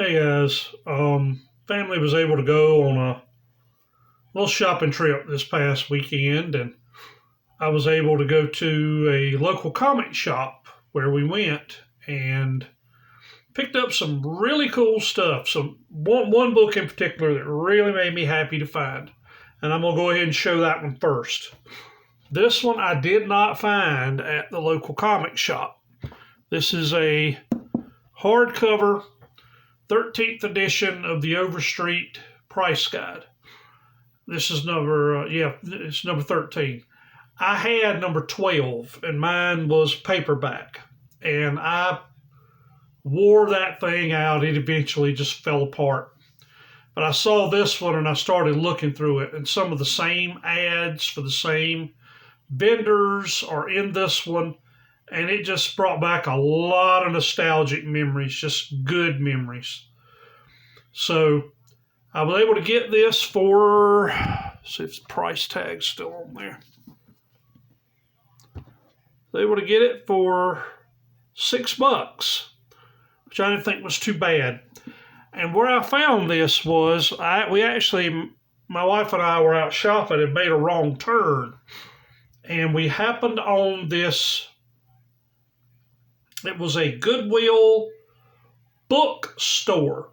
Hey guys, family was able to go on a little shopping trip this past weekend, and I was able to go to a local comic shop where we went and picked up some really cool stuff. One book in particular that really made me happy to find, and I'm gonna go ahead and show that one first. This one I did not find at the local comic shop. This is a hardcover 13th edition of the Overstreet Price Guide. This is it's number 13. I had number 12, and mine was paperback. And I wore that thing out. It eventually just fell apart. But I saw this one, and I started looking through it, and some of the same ads for the same vendors are in this one. And it just brought back a lot of nostalgic memories, just good memories. So I was able to get this for, see if the price tag's still on there. I was able to get it for $6, which I didn't think was too bad. And where I found this was, my wife and I were out shopping and made a wrong turn. And we happened on this. It was a Goodwill bookstore.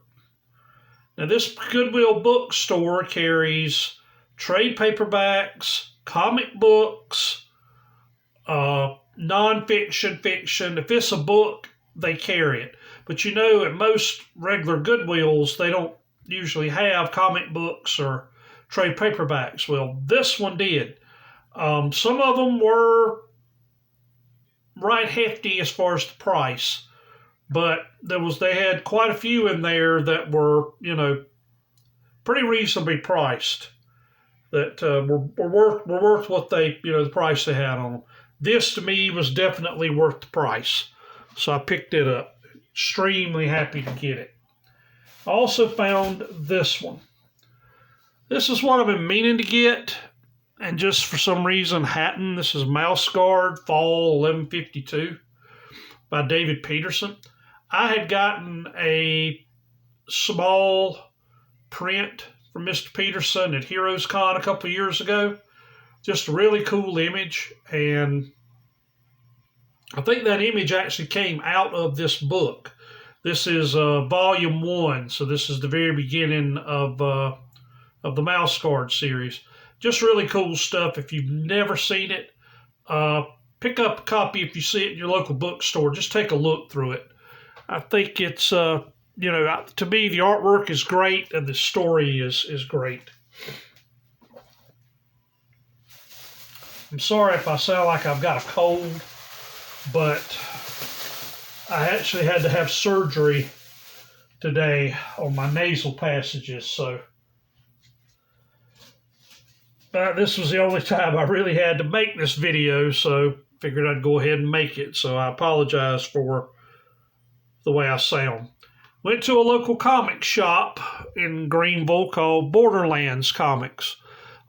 Now, this Goodwill bookstore carries trade paperbacks, comic books, nonfiction, fiction. If it's a book, they carry it. But you know, at most regular Goodwills, they don't usually have comic books or trade paperbacks. Well, this one did. Some of them were right hefty as far as the price, but they had quite a few in there that were, pretty reasonably priced, that were worth what the price they had on them. This to me was definitely worth the price, so I picked it up. Extremely happy to get it. I also found this one. This is what I've been meaning to get, and just for some reason hadn't. This is Mouse Guard Fall 1152 by David Peterson. I had gotten a small print from Mr. Peterson at Heroes Con a couple of years ago. Just a really cool image, and I think that image actually came out of this book. This is volume 1, so this is the very beginning of the Mouse Guard series. Just really cool stuff. If you've never seen it, pick up a copy if you see it in your local bookstore. Just take a look through it. I think it's, to me, the artwork is great and the story is great. I'm sorry if I sound like I've got a cold, but I actually had to have surgery today on my nasal passages, so this was the only time I really had to make this video, so figured I'd go ahead and make it. So I apologize for the way I sound. Went to a local comic shop in Greenville called Borderlands Comics.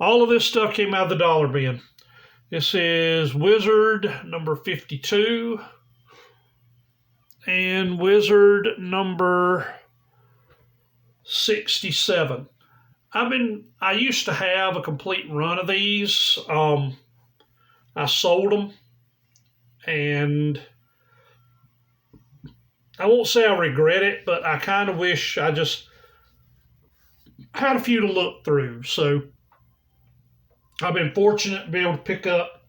All of this stuff came out of the dollar bin. This is Wizard number 52 and Wizard number 67. I used to have a complete run of these. I sold them, and I won't say I regret it, but I kind of wish I just had a few to look through. So I've been fortunate to be able to pick up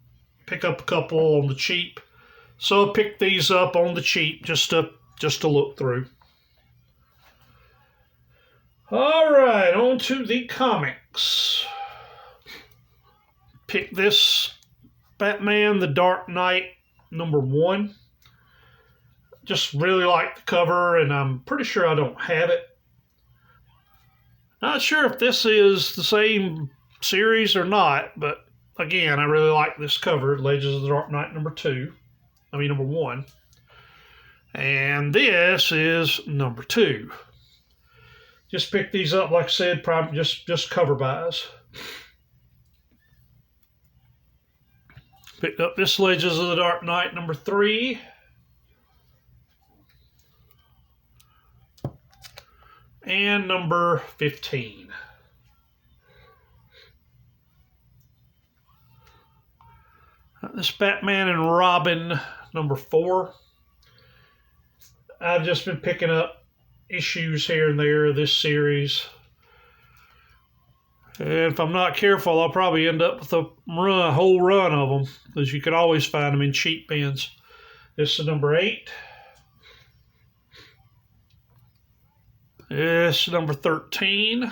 a couple on the cheap. So I picked these up on the cheap just to look through. All right, on to the comics. Pick this Batman The Dark Knight number 1. Just really like the cover, and I'm pretty sure I don't have it. Not sure if this is the same series or not, but again, I really like this cover, Legends of the Dark Knight number 1. And this is number 2. Just picked these up, like I said, probably just cover buys. Picked up this Legends of the Dark Knight number 3. and number 15. This Batman and Robin number 4. I've just been picking up issues here and there of this series. And if I'm not careful, I'll probably end up with a whole run of them, because you can always find them in cheap bins. This is number 8. This is number 13.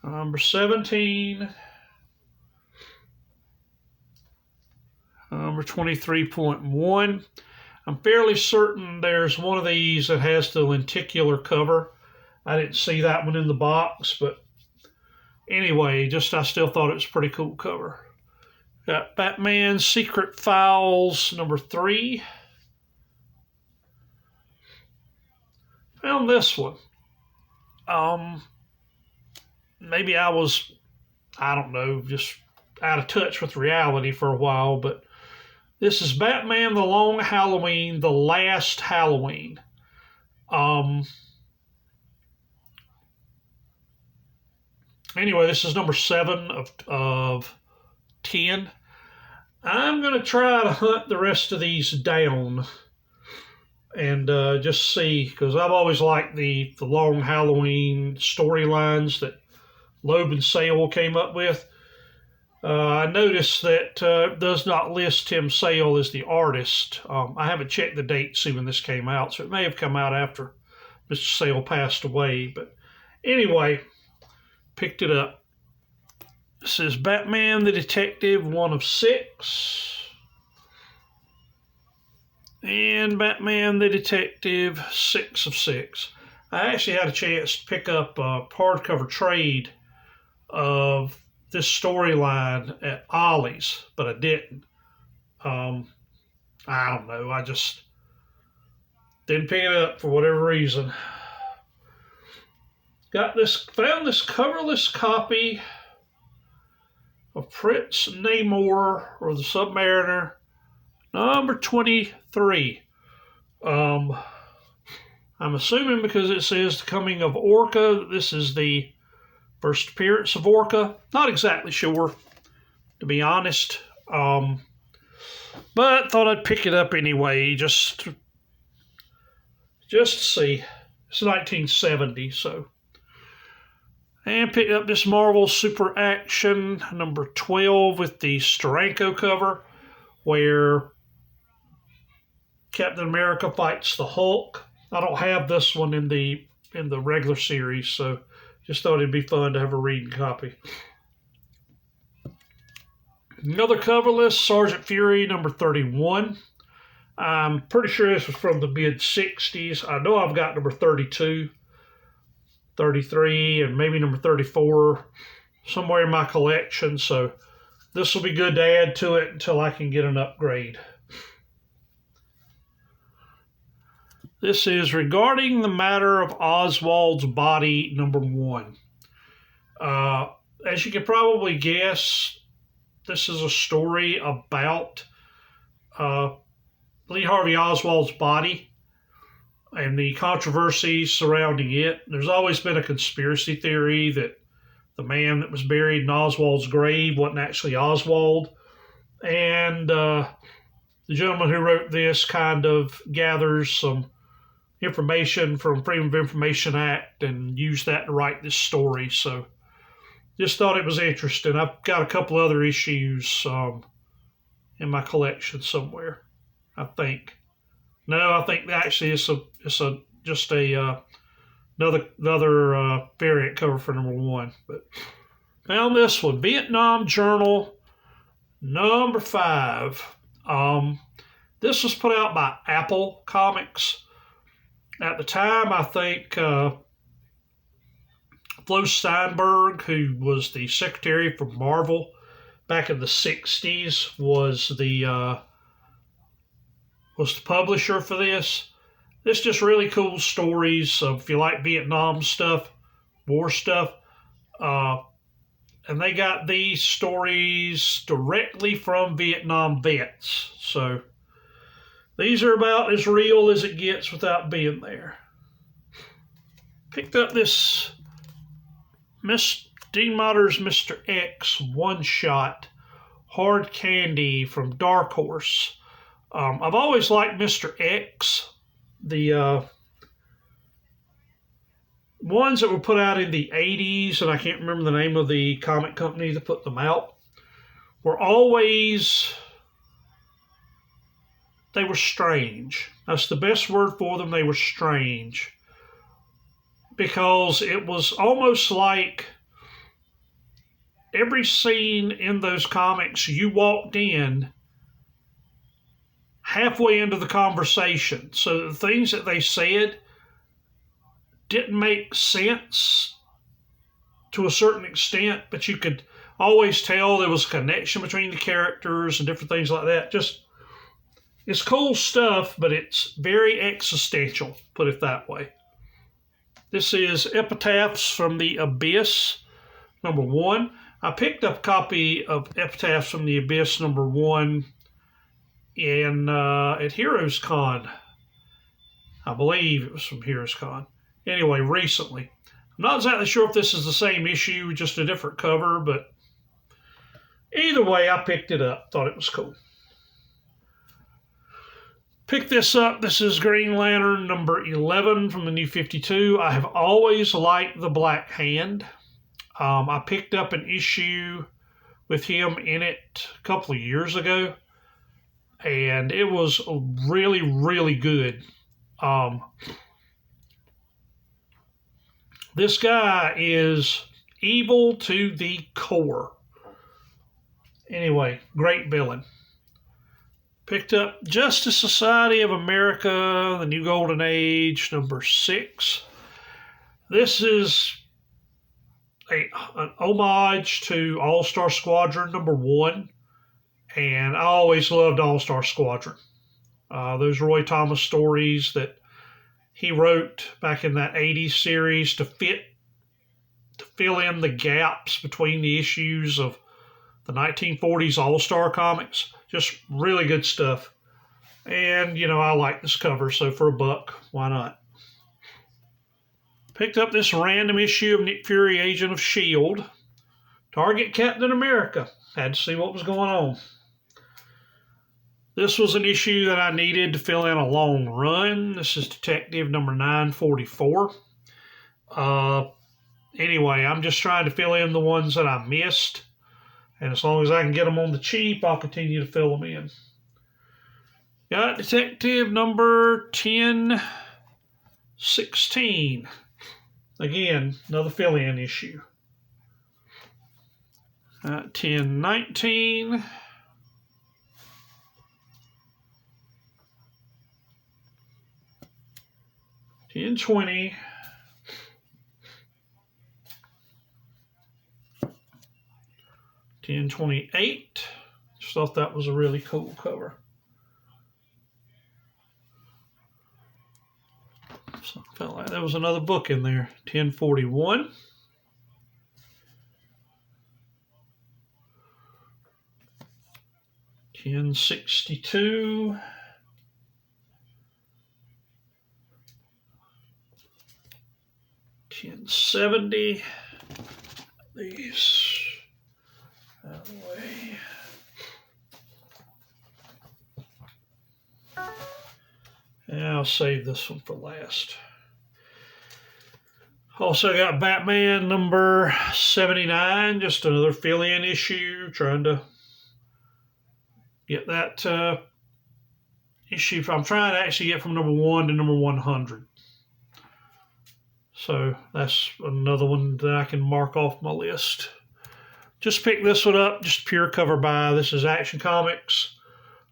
Number 17. Number 23.1. I'm fairly certain there's one of these that has the lenticular cover. I didn't see that one in the box, but anyway, I still thought it was a pretty cool cover. Got Batman Secret Files number 3. Found this one. Maybe I was, I don't know, just out of touch with reality for a while, but this is Batman The Long Halloween, The Last Halloween. Anyway, this is number 7 of 10. I'm going to try to hunt the rest of these down and just see, because I've always liked the Long Halloween storylines that Loeb and Sale came up with. I noticed that does not list Tim Sale as the artist. I haven't checked the date to see when this came out, so it may have come out after Mr. Sale passed away. But anyway, picked it up. This is Batman the Detective 1 of 6. And Batman the Detective 6 of 6. I actually had a chance to pick up a hardcover trade of this storyline at Ollie's, but I didn't. I don't know. I just didn't pick it up for whatever reason. Found this coverless copy of Prince Namor, or the Submariner, number 23. I'm assuming because it says the coming of Orca, this is the first appearance of Orca. Not exactly sure, to be honest. But thought I'd pick it up anyway, just to see. It's 1970, so. And picked up this Marvel Super Action number 12 with the Steranko cover, where Captain America fights the Hulk. I don't have this one in the regular series, so just thought it'd be fun to have a reading copy. Another cover list, Sergeant Fury number 31. I'm pretty sure this was from the mid-60s. I know I've got number 32, 33, and maybe number 34 somewhere in my collection, so this will be good to add to it until I can get an upgrade. This is Regarding the Matter of Oswald's Body, number 1. As you can probably guess, this is a story about Lee Harvey Oswald's body and the controversies surrounding it. There's always been a conspiracy theory that the man that was buried in Oswald's grave wasn't actually Oswald. And the gentleman who wrote this kind of gathers some information from Freedom of Information Act and used that to write this story. So just thought it was interesting. I've got a couple other issues in my collection somewhere, I think. No, I think actually it's another variant cover for number 1. But found this one, Vietnam Journal number 5. This was put out by Apple Comics. At the time, I think Flo Steinberg, who was the secretary for Marvel back in the 60s, was the publisher for this. It's just really cool stories. If you like Vietnam stuff, war stuff, and they got these stories directly from Vietnam vets. So These are about as real as it gets without being there. Picked up this Dean Motter's Mr. X one-shot hard candy from Dark Horse. I've always liked Mr. X. The ones that were put out in the 80s, and I can't remember the name of the comic company that put them out, were always, they were strange. That's the best word for them. They were strange. Because it was almost like every scene in those comics, you walked in halfway into the conversation. So the things that they said didn't make sense to a certain extent, but you could always tell there was a connection between the characters and different things like that. Just, it's cool stuff, but it's very existential, put it that way. This is Epitaphs from the Abyss, number 1. I picked up a copy of Epitaphs from the Abyss, number 1, at Heroes Con. I believe it was from Heroes Con. Anyway, recently. I'm not exactly sure if this is the same issue, just a different cover, but either way, I picked it up. Thought it was cool. Picked this up. This is Green Lantern number 11 from the New 52. I have always liked the Black Hand. I picked up an issue with him in it a couple of years ago, and it was really, really good. This guy is evil to the core. Anyway, great villain. Picked up Justice Society of America, The New Golden Age, number 6. This is an homage to All-Star Squadron, number 1. And I always loved All-Star Squadron. Those Roy Thomas stories that he wrote back in that 80s series to fill in the gaps between the issues of the 1940s All-Star comics. Just really good stuff. And, you know, I like this cover, so for $1, why not? Picked up this random issue of Nick Fury, Agent of S.H.I.E.L.D. Target Captain America. Had to see what was going on. This was an issue that I needed to fill in a long run. This is Detective number 944. Anyway, I'm just trying to fill in the ones that I missed. And as long as I can get them on the cheap, I'll continue to fill them in. Got Detective number 1016. Again, another fill-in issue. 1019. 1020. 1028. Just thought that was a really cool cover. So I felt like there was another book in there. 1041. 1062. 1070. These out of the way. And I'll save this one for last. Also got Batman number 79, just another fill-in issue, trying to get that issue. I'm trying to actually get from number 1 to number 100. So that's another one that I can mark off my list. Just picked this one up, just pure cover buy. This is Action Comics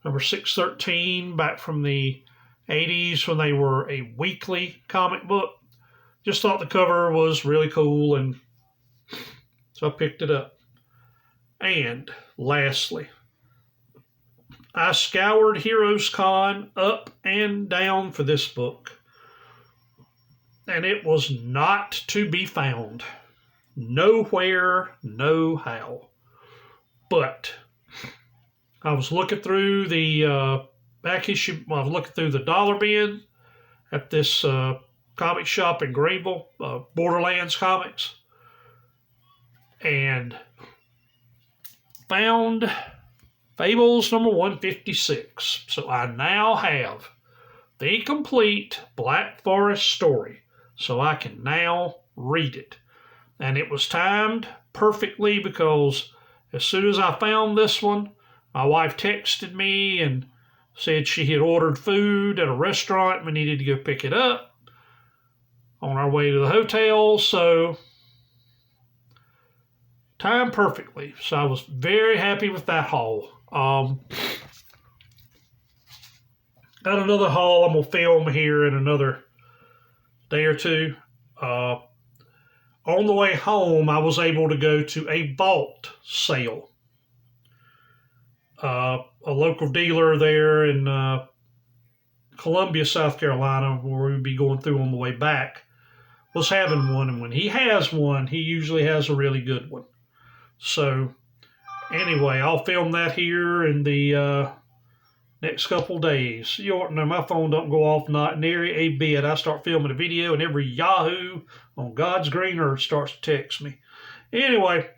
number 613, back from the 80s when they were a weekly comic book. Just thought the cover was really cool, and so I picked it up. And lastly, I scoured Heroes Con up and down for this book, and it was not to be found. Nowhere, no how. But I was looking through the back issue. I was looking through the dollar bin at this comic shop in Greenville, Borderlands comics, and found Fables number 156. So I now have the complete Black Forest story, so I can now read it. And it was timed perfectly because as soon as I found this one, my wife texted me and said she had ordered food at a restaurant. We needed to go pick it up on our way to the hotel. So timed perfectly. So I was very happy with that haul. Got another haul I'm going to film here in another day or two. On the way home, I was able to go to a vault sale. A local dealer there in Columbia, South Carolina, where we'd be going through on the way back, was having one. And when he has one, he usually has a really good one. So anyway, I'll film that here in the next couple days. You ought to know my phone don't go off not near a bit. I start filming a video and every Yahoo on God's green earth starts to text me. Anyway,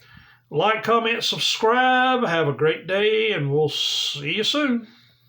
like, comment, subscribe. Have a great day, and we'll see you soon.